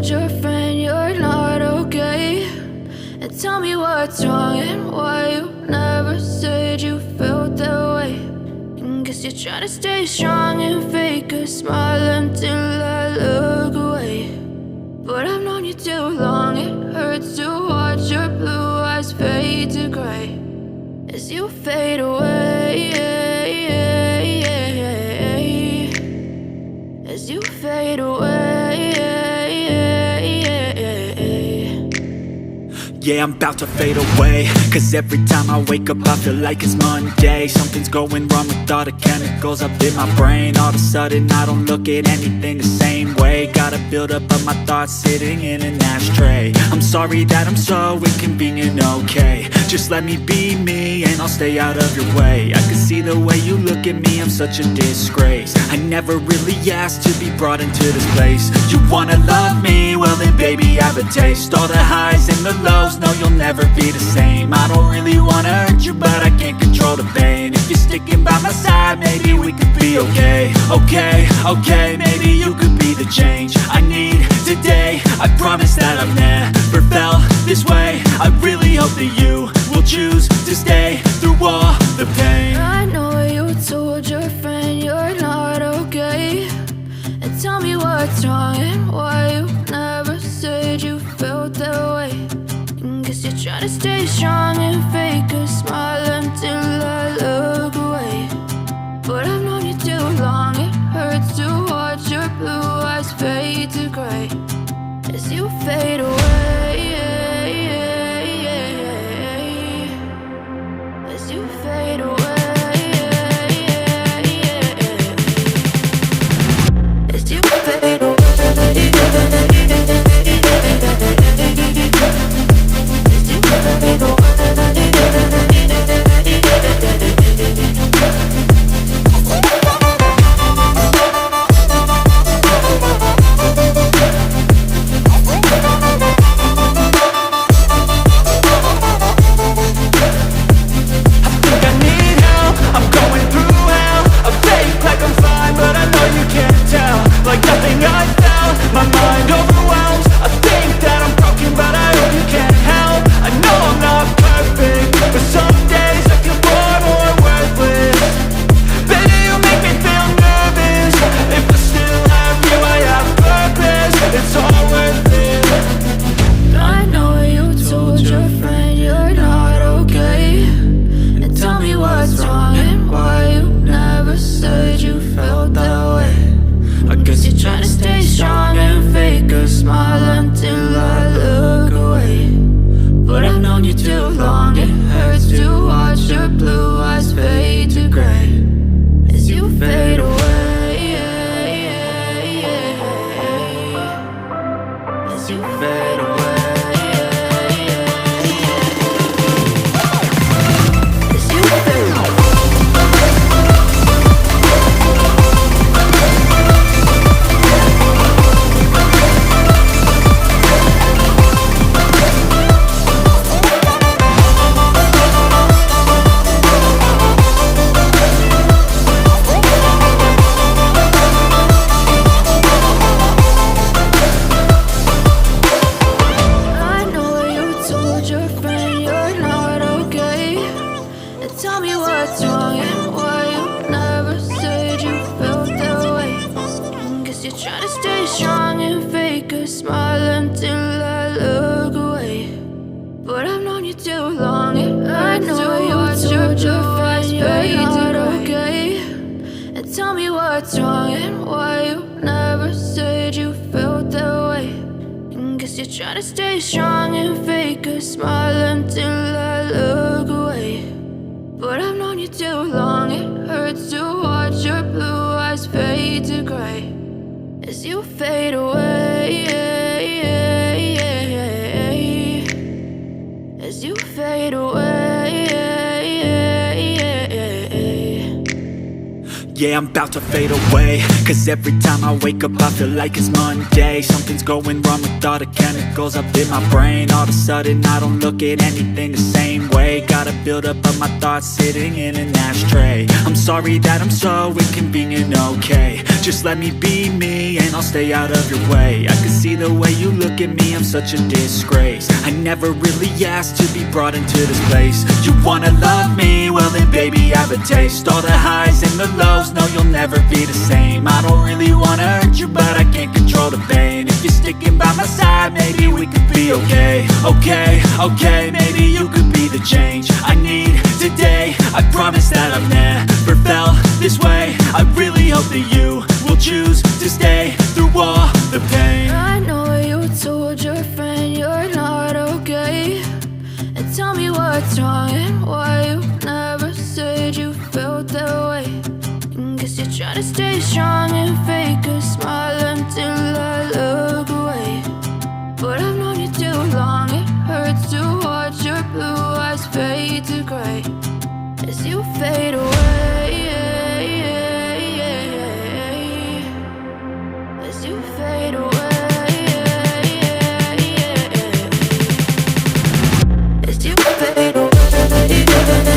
told your friend you're not okay? And tell me what's wrong and why you never said you felt that way. And guess you're trying to stay strong and fake a smile until I look away. But I've known you too long, it hurts to watch your blue eyes fade to gray as you fade away, as you fade away. Yeah, I'm about to fade away, cause every time I wake up I feel like it's Monday. Something's going wrong with all the chemicals up in my brain. All of a sudden I don't look at anything the same way. Got a buildup of my thoughts sitting in an ashtray. I'm sorry that I'm so inconvenient, okay? Just let me be me and I'll stay out of your way. I can see the way you look at me, I'm such a disgrace. I never really asked to be brought into this place. You wanna love me? Well then baby have a taste. All the highs and the lows, no, you'll never be the same. I don't really wanna hurt you, but I can't control the pain. If you're sticking by my side, maybe we could be okay. Okay, maybe you could be the change I need today. I promise that I've never felt this way. I really hope that you will choose to stay through all the pain. I know you told your friend you're not okay. And tell me what's wrong and why you never said you felt that way. Guess you're trying to stay strong and fake a smile until I look away. But I've known you too long, it hurts to watch your blue eyes fade to gray as you fade away, as you fade away, as you fade away. What's wrong and why you never said you felt that way. And guess you're trying to stay strong and fake a smile until I look away. But I've known you too long, it hurts to watch your blue eyes fade to gray as you fade away, as you fade away. yeah, I'm about to fade away. Cause every time I wake up I feel like it's Monday. Something's going wrong with all the chemicals up in my brain. All of a sudden I don't look at anything the same way. Gotta build up of my thoughts sitting in an ashtray. I'm sorry that I'm so inconvenient, okay. Just let me be me and I'll stay out of your way. I can see the way you look at me, I'm such a disgrace. I never really asked to be brought into this place. You wanna love me? Well then baby I have a taste. All the highs and the lows, no you'll never be the same. I don't really wanna hurt you but I can't control the pain. If you're sticking by my side maybe we could be okay. Okay, maybe you could be the change I need today. I promise that I've never felt this way. I really hope that you will choose to stay through all the pain. I know you told your friend you're not okay, and tell me what's wrong and why you never said you felt that way. And guess you're trying to stay strong and fake a smile until I look away. But I've known you too long, it hurts to watch your blue eyes fade to gray as you fade away. As you fade away. As you fade away.